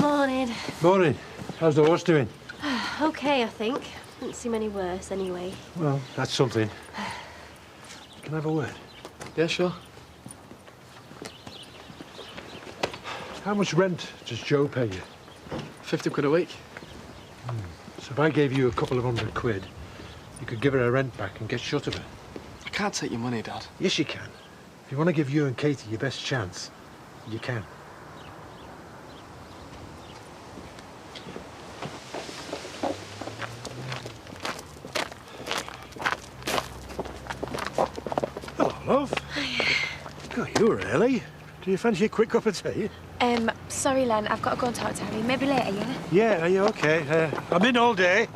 Morning. Morning. How's the horse doing? OK, I think. Didn't seem any worse, anyway. Well, that's something. Can I have a word? Yeah, sure. How much rent does Joe pay you? 50 quid a week. So if I gave you a couple of £100, you could give her her rent back and get shut of her. I can't take your money, Dad. Yes, you can. If you want to give you and Katie your best chance, you can. Hello, love. God, you're early. Do you fancy a quick cup of tea? Sorry, Len, I've got to go and talk to Harry. Maybe later, yeah? Yeah, are you okay? I'm in all day.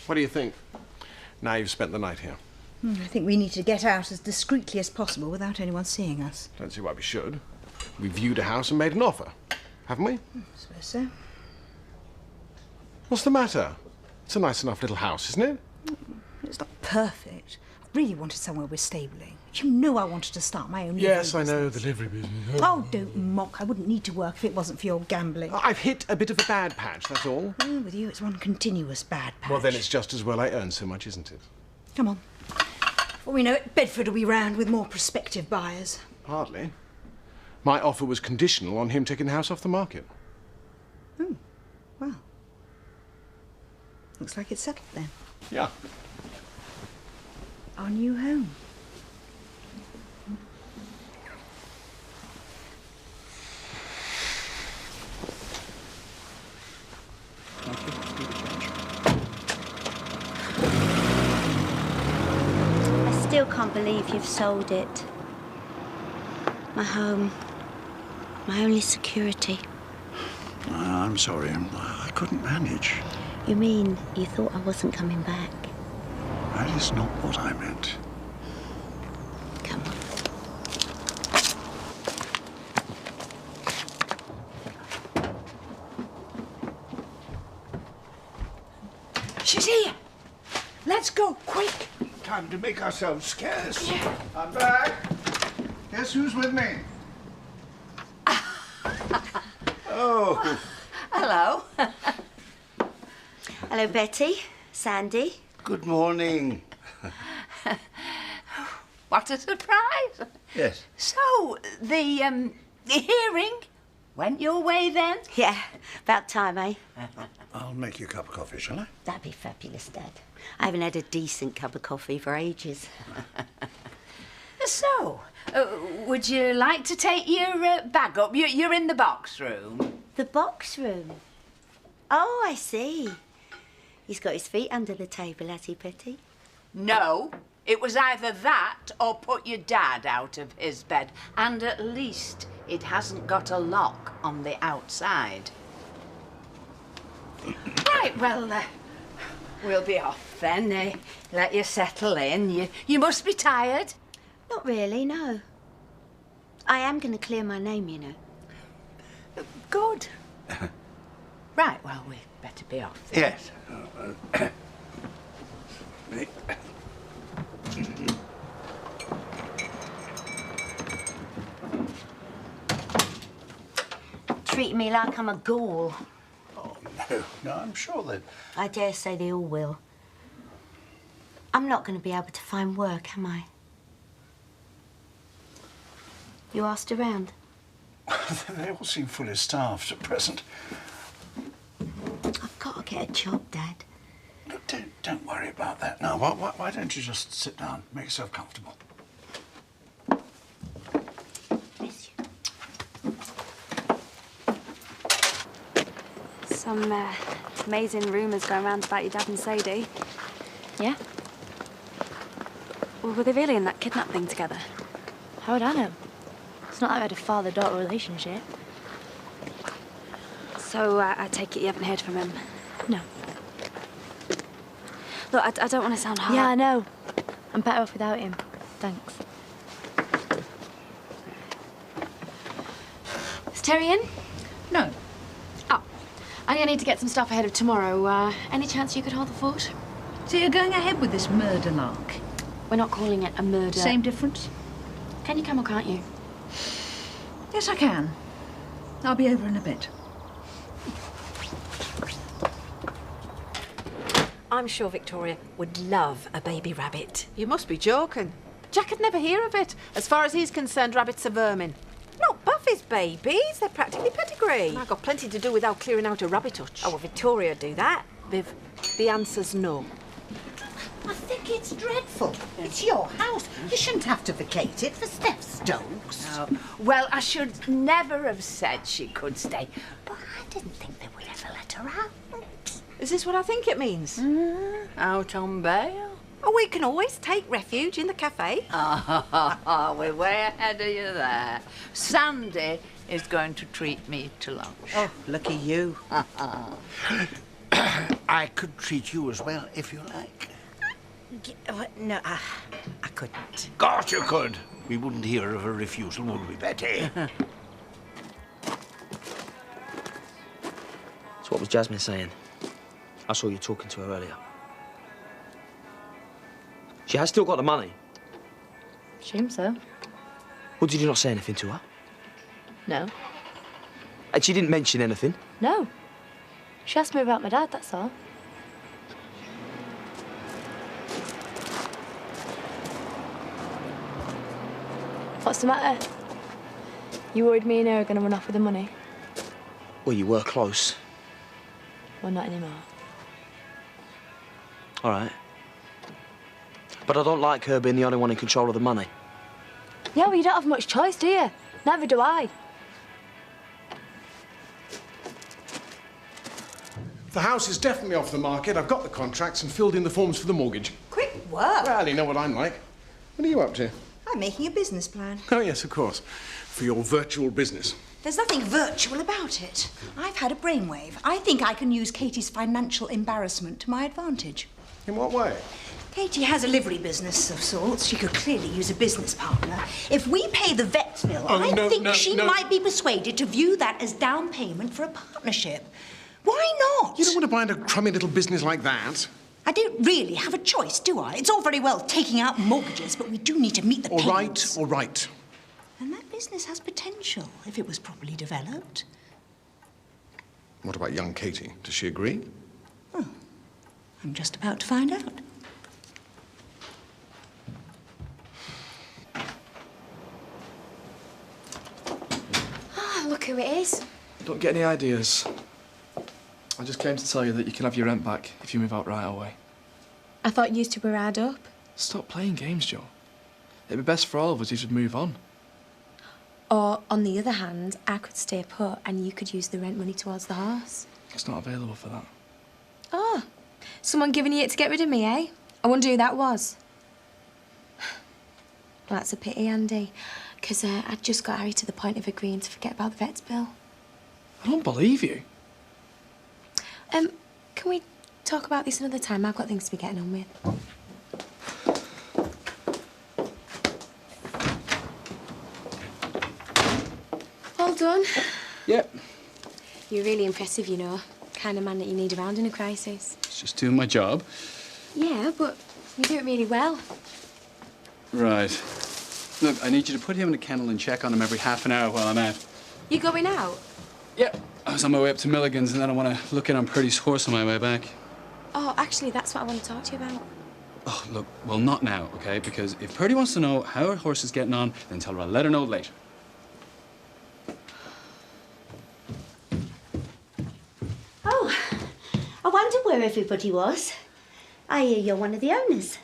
What do you think, now you've spent the night here? I think we need to get out as discreetly as possible without anyone seeing us. Don't see why we should. We viewed a house and made an offer, haven't we? I suppose so. What's the matter? It's a nice enough little house, isn't it? It's not perfect. I really wanted somewhere we're stabling. You know I wanted to start my own Yes, livery I know, business. the livery business. Oh, don't mock. I wouldn't need to work if it wasn't for your gambling. I've hit a bit of a bad patch, that's all. Oh, with you, it's one continuous bad patch. Well, then it's just as well I earn so much, isn't it? Come on. Before we know it, Bedford will be round with more prospective buyers. Hardly. My offer was conditional on him taking the house off the market. Oh, well. Looks like it's settled then. Yeah. Our new home. I still can't believe you've sold it. My home. My only security. I'm sorry, I couldn't manage. You mean you thought I wasn't coming back? That is not what I meant. Come on. She's here! Let's go, quick! Time to make ourselves scarce. Yeah. I'm back. Guess who's with me? Oh. Hello. Hello, Betty. Sandy. Good morning. What a surprise. Yes. So, the hearing went your way then? Yeah, about time, eh? I'll make you a cup of coffee, shall I? That'd be fabulous, Dad. I haven't had a decent cup of coffee for ages. So, would you like to take your bag up? You're in the box room. The box room? Oh, I see. He's got his feet under the table, has he, Betty? No, it was either that or put your dad out of his bed. And at least it hasn't got a lock on the outside. Right, well, we'll be off then. Let you settle in. You must be tired. Not really, no. I am going to clear my name, you know. Good. Right, well, we'd better be off then. Yes. Treating me like I'm a ghoul. Oh, no, I'm sure that... I dare say they all will. I'm not going to be able to find work, am I? You asked around? They all seem fully staffed at present. I've got to get a job, Dad. Look, don't worry about that now. Why don't you just sit down, make yourself comfortable? Bless you. Some amazing rumours going around about your dad and Sadie. Yeah? Well, were they really in that kidnap thing together? How would I know? It's not like I had a father-daughter relationship. So I take it you haven't heard from him? No. Look, I don't want to sound hard. Yeah, I know. I'm better off without him. Thanks. Is Terry in? No. Oh, I'm going to need to get some stuff ahead of tomorrow. Any chance you could hold the fort? So you're going ahead with this murder lark? We're not calling it a murder. Same difference? Can you come or can't you? Yes, I can. I'll be over in a bit. I'm sure Victoria would love a baby rabbit. You must be joking. Jack would never hear of it. As far as he's concerned, rabbits are vermin. Not Buffy's babies, they're practically pedigree. And I've got plenty to do without clearing out a rabbit hutch. Oh, well, Victoria would do that. Viv, the answer's no. I think it's dreadful. It's your house. You shouldn't have to vacate it for Steph Stokes. Oh, well, I should never have said she could stay. But I didn't think they would ever let her out. Is this what I think it means? Out on bail? Oh, we can always take refuge in the cafe. We're way ahead of you there. Sandy is going to treat me to lunch. Oh, lucky you. I could treat you as well, if you like. No, I couldn't. Of course you could. We wouldn't hear of a refusal, would we, Betty? So what was Jasmine saying? I saw you talking to her earlier. She has still got the money. Assume so. Well, did you not say anything to her? No. And she didn't mention anything? No. She asked me about my dad, that's all. What's the matter? You worried me and her are going to run off with the money? Well, you were close. Well, not anymore. All right. But I don't like her being the only one in control of the money. Yeah, well, you don't have much choice, do you? Neither do I. The house is definitely off the market. I've got the contracts and filled in the forms for the mortgage. Quick work. Well, you know what I'm like. What are you up to? I'm making a business plan. Oh, yes, of course. For your virtual business. There's nothing virtual about it. I've had a brainwave. I think I can use Katie's financial embarrassment to my advantage. In what way? Katie has a livery business of sorts. She could clearly use a business partner. If we pay the vet's bill, I think she might be persuaded to view that as down payment for a partnership. Why not? You don't want to buy into a crummy little business like that. I don't really have a choice, do I? It's all very well taking out mortgages, but we do need to meet the payments. All right. And that business has potential if it was properly developed. What about young Katie? Does she agree? Oh, I'm just about to find out. Ah, look who it is. Don't get any ideas. I just came to tell you that you can have your rent back if you move out right away. I thought you two were hard up. Stop playing games, Joe. It'd be best for all of us if you'd move on. Or, on the other hand, I could stay put and you could use the rent money towards the horse. It's not available for that. Oh, someone giving you it to get rid of me, eh? I wonder who that was. Well, that's a pity, Andy, because I'd just got Harry to the point of agreeing to forget about the vet's bill. I don't believe you. Can we talk about this another time? I've got things to be getting on with. All done? Yep. You're really impressive, you know. Kind of man that you need around in a crisis. It's just doing my job. Yeah, but you do it really well. Right. Look, I need you to put him in a kennel and check on him every half an hour while I'm out. You going out? Yep. I was on my way up to Milligan's and then I want to look in on Purdy's horse on my way back. Oh, actually, that's what I want to talk to you about. Oh, look, well, not now, OK? Because if Purdy wants to know how her horse is getting on, then tell her I'll let her know later. Oh, I wonder where everybody was. I hear you're one of the owners.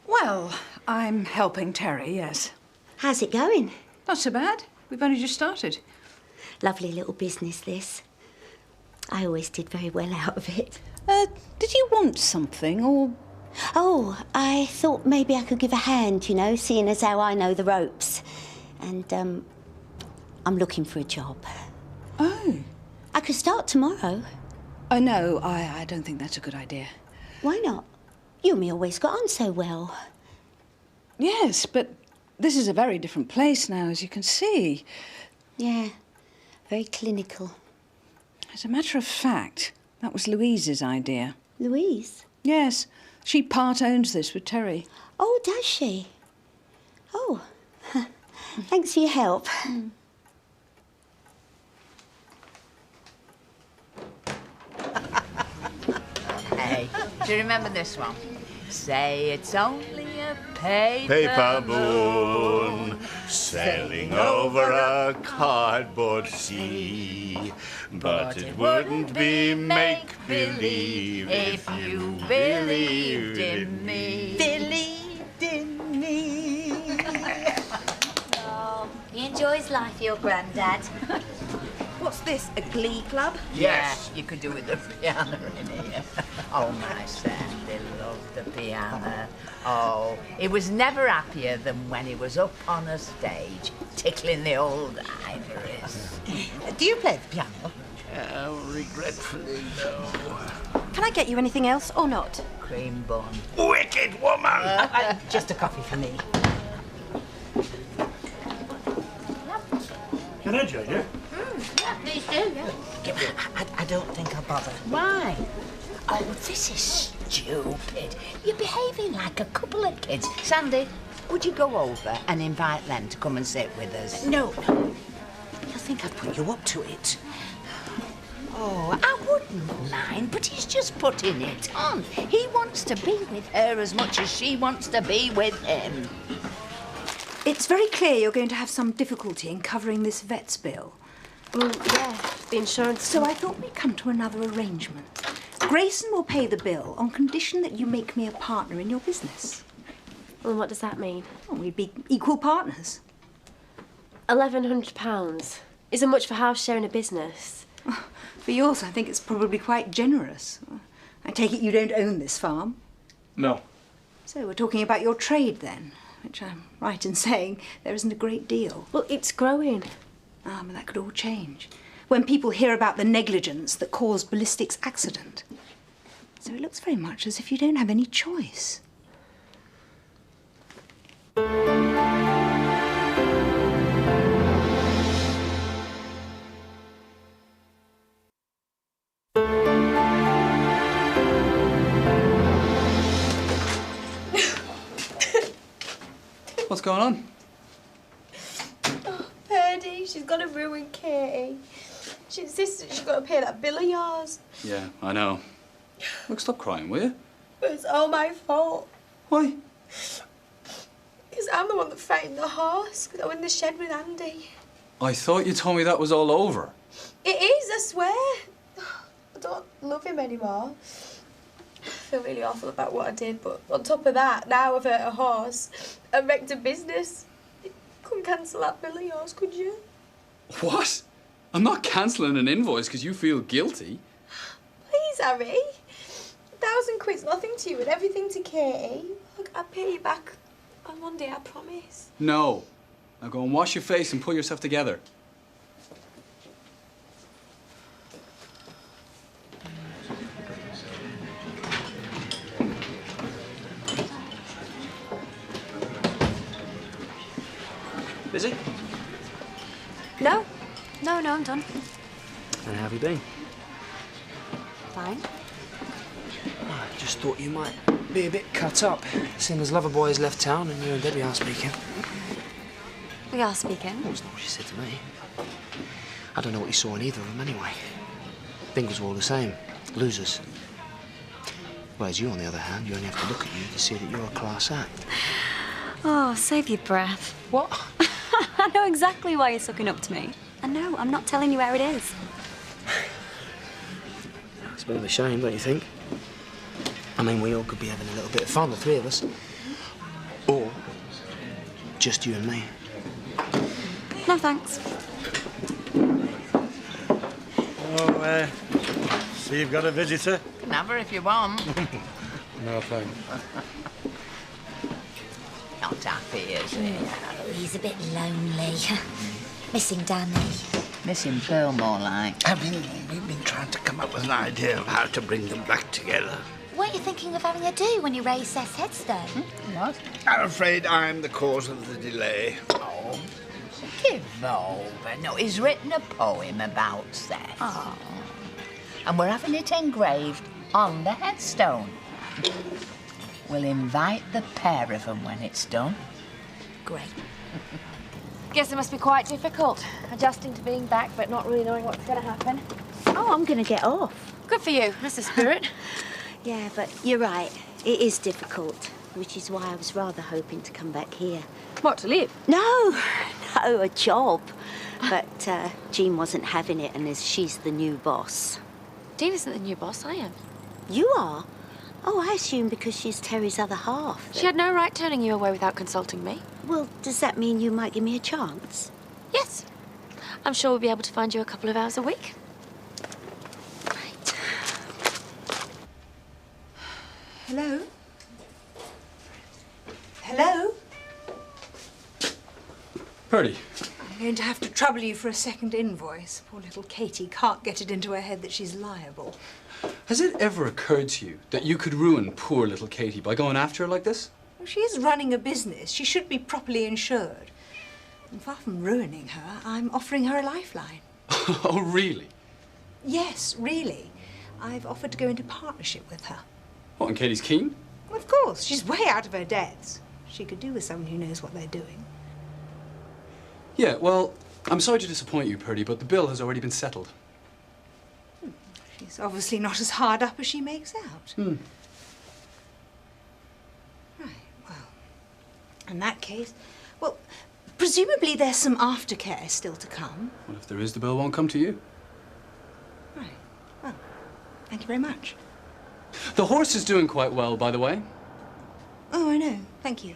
Well, I'm helping Terry, yes. How's it going? Not so bad. We've only just started. Lovely little business, this. I always did very well out of it. Did you want something, or...? Oh, I thought maybe I could give a hand, you know, seeing as how I know the ropes. And, I'm looking for a job. Oh. I could start tomorrow. Oh, no, I don't think that's a good idea. Why not? You and me always got on so well. Yes, but this is a very different place now, as you can see. Yeah, very clinical. As a matter of fact, that was Louise's idea. Louise? Yes, she part-owns this with Terry. Oh, does she? Oh, thanks for your help. Do you remember this one? Say it's only a paper moon sailing over a cardboard sea, but it wouldn't be make-believe if you believed in me. Believed in me. Oh, he enjoys life, your granddad. What's this, a glee club? Yes. Yeah, you could do with the piano in here. Oh, my Sandy loved the piano. Oh, he was never happier than when he was up on a stage, tickling the old ivories. Do you play the piano? Regretfully, no. Can I get you anything else or not? Cream bun. Wicked woman! Just a coffee for me. Can I join you? Yeah, please do, yeah. I don't think I'll bother. Why? Oh, this is stupid. You're behaving like a couple of kids. Sandy, would you go over and invite Len to come and sit with us? No. He'll think I'd put you up to it. Oh, I wouldn't mind, but he's just putting it on. He wants to be with her as much as she wants to be with him. It's very clear you're going to have some difficulty in covering this vet's bill. Well, yeah, the insurance... So I thought we'd come to another arrangement. Grayson will pay the bill on condition that you make me a partner in your business. Well, what does that mean? Well, we'd be equal partners. £1,100 isn't much for house sharing a business. For yours, I think it's probably quite generous. I take it you don't own this farm? No. So we're talking about your trade then, which I'm right in saying there isn't a great deal. Well, it's growing. But that could all change when people hear about the negligence that caused Ballistic's accident. So it looks very much as if you don't have any choice. What's going on? Purdy, she's got to ruin Katie. She insists that she's got to pay that bill of yours. Yeah, I know. Look, stop crying, will you? But it's all my fault. Why? Because I'm the one that frightened the horse. Because I was in the shed with Andy. I thought you told me that was all over. It is, I swear. I don't love him anymore. I feel really awful about what I did, but on top of that, now I've hurt a horse and wrecked a business. You couldn't cancel that bill of yours, could you? What? I'm not cancelling an invoice because you feel guilty. Please, Harry. 1,000 quid's nothing to you and everything to Katie. Look, I'll pay you back on Monday, I promise. No. Now go and wash your face and pull yourself together. Busy? No, I'm done. And how have you been? Fine. I just thought you might be a bit cut up, seeing as Loverboy's left town and you and Debbie are speaking. We are speaking. Well, that's not what she said to me. I don't know what you saw in either of them anyway. Fingers were all the same. Losers. Whereas you, on the other hand, you only have to look at you to see that you're a class act. Oh, save your breath. What? I know exactly why you're sucking up to me. And no, I'm not telling you where it is. It's a bit of a shame, don't you think? I mean, we all could be having a little bit of fun, the three of us. Or just you and me. No, thanks. Oh, so you've got a visitor? Can have her if you want. No, thanks. Not happy, is he? Oh, he's a bit lonely. Missing Danny. Missing Pearl, more like. We've been trying to come up with an idea of how to bring them back together. What are you thinking of having her do when you raise Seth's headstone? What? I'm afraid I'm the cause of the delay. Oh, give over. No, he's written a poem about Seth. Oh. And we're having it engraved on the headstone. We'll invite the pair of them when it's done. Great. Guess it must be quite difficult, adjusting to being back but not really knowing what's going to happen. Oh, I'm going to get off. Good for you. That's the spirit. Yeah, but you're right. It is difficult, which is why I was rather hoping to come back here. What, to live? No, a job. But Jean wasn't having it, and as she's the new boss. Jean isn't the new boss, I am. You are? Oh, I assume because she's Terry's other half. She had no right turning you away without consulting me. Well, does that mean you might give me a chance? Yes. I'm sure we'll be able to find you a couple of hours a week. Right. Hello? Hello? Purdy. I'm going to have to trouble you for a second invoice. Poor little Katie can't get it into her head that she's liable. Has it ever occurred to you that you could ruin poor little Katie by going after her like this? Well, she is running a business. She should be properly insured. And far from ruining her, I'm offering her a lifeline. Oh, really? Yes, really. I've offered to go into partnership with her. What, and Katie's keen? Well, of course. She's way out of her depths. She could do with someone who knows what they're doing. Yeah, well, I'm sorry to disappoint you, Purdy, but the bill has already been settled. She's obviously not as hard up as she makes out. Right, well, in that case, well, presumably there's some aftercare still to come. Well, if there is, the bill won't come to you. Right, well, thank you very much. The horse is doing quite well, by the way. Oh, I know. Thank you.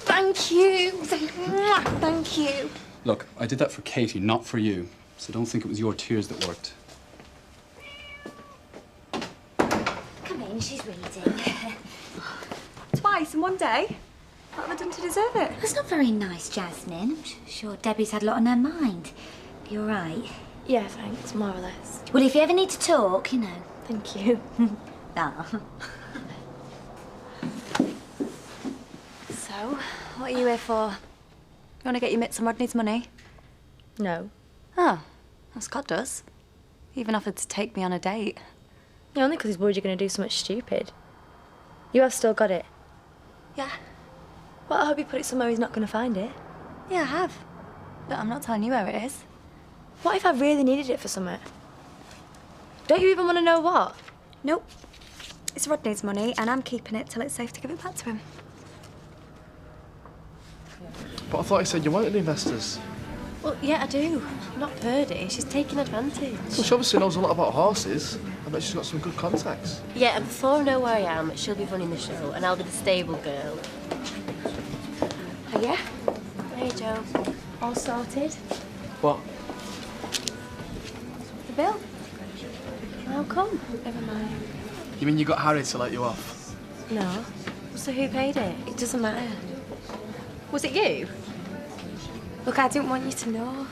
Thank you. Thank you. Look, I did that for Katie, not for you. So don't think it was your tears that worked. Come in, she's reading. Twice in one day? What have I done to deserve it? That's not very nice, Jasmine. I'm sure Debbie's had a lot on her mind. You all right? Yeah, thanks, more or less. Well, if you ever need to talk, you know. Thank you. So, what are you here for? You want to get your mitts on Rodney's money? No. Oh, well, Scott does. He even offered to take me on a date. Yeah, only because he's worried you're going to do something stupid. You have still got it? Yeah. Well, I hope you put it somewhere he's not going to find it. Yeah, I have. But I'm not telling you where it is. What if I really needed it for something? Don't you even want to know what? Nope. It's Rodney's money, and I'm keeping it till it's safe to give it back to him. But I thought you said you wanted investors. Well, yeah, I do. Not Purdy. She's taking advantage. Well, she obviously knows a lot about horses. I bet she's got some good contacts. Yeah, and before I know where I am, she'll be running the show, and I'll be the stable girl. Oh, yeah? Hey, Joe. All sorted? What? The bill. How come? Never mind. You mean you got Harry to let you off? No. So who paid it? It doesn't matter. Was it you? Look, I didn't want you to know.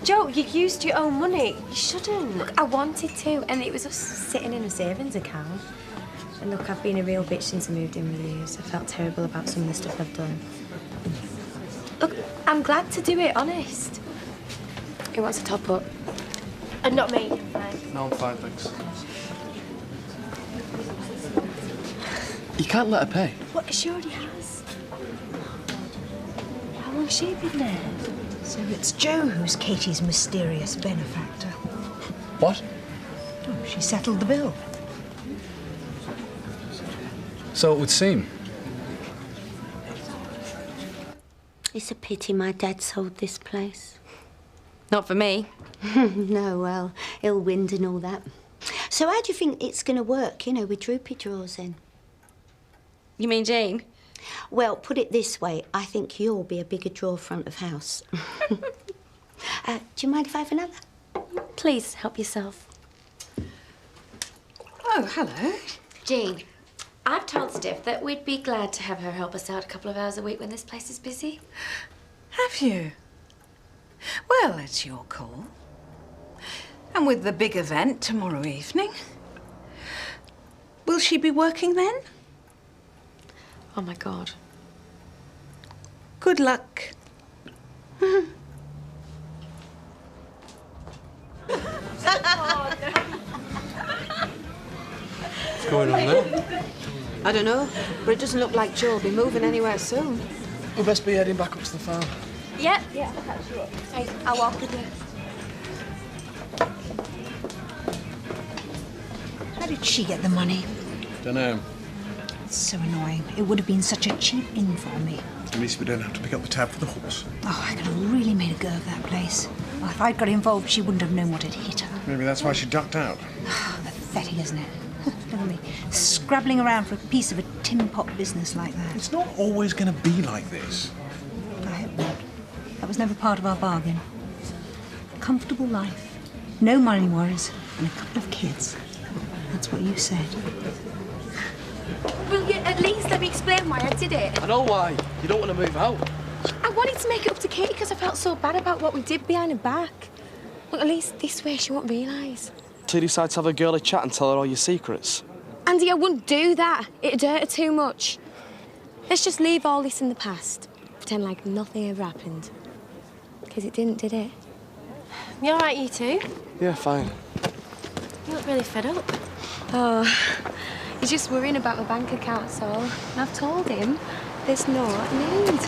Joe, you used your own money. You shouldn't. Look, I wanted to, and it was just sitting in a savings account. And look, I've been a real bitch since I moved in with you. I felt terrible about some of the stuff I've done. Look, I'm glad to do it, honest. Who wants to top up? And not me. Fine. No, I'm fine, thanks. You can't let her pay. What? She already has. How long's she been there? So it's Joe who's Katie's mysterious benefactor. What? Oh, she settled the bill. So it would seem. It's a pity my dad sold this place. Not for me. No, well, ill wind and all that. So how do you think it's going to work, you know, with droopy drawers in? You mean Jane? Well, put it this way, I think you'll be a bigger drawer front of house. Do you mind if I have another? Please, help yourself. Oh, hello. Jean, I've told Steph that we'd be glad to have her help us out a couple of hours a week when this place is busy. Have you? Well, it's your call. And with the big event tomorrow evening, will she be working then? Oh, my God. Good luck. What's going on there? I don't know, but it doesn't look like Joe will be moving anywhere soon. We best be heading back up to the farm. Yeah, I'll catch you up. Hey, I'll walk with you. How did she get the money? Dunno. It's so annoying. It would have been such a cheap in for me. At least we don't have to pick up the tab for the horse. Oh, I could have really made a go of that place. Well, if I'd got involved, she wouldn't have known what had hit her. Maybe that's why she ducked out. Pathetic, isn't it? Look at me, scrabbling around for a piece of a tin pot business like that. It's not always going to be like this. I hope not. That was never part of our bargain. A comfortable life, no money worries, and a couple of kids. That's what you said. Will you at least let me explain why I did it? I know why. You don't want to move out. I wanted to make it up to Katie because I felt so bad about what we did behind her back. Well, at least this way she won't realise. So you decide to have a girly chat and tell her all your secrets? Andy, I wouldn't do that. It'd hurt her too much. Let's just leave all this in the past. Pretend like nothing ever happened. Because it didn't, did it? You all right, you two? Yeah, fine. You look really fed up. Oh, he's just worrying about my bank account, so I've told him there's no need.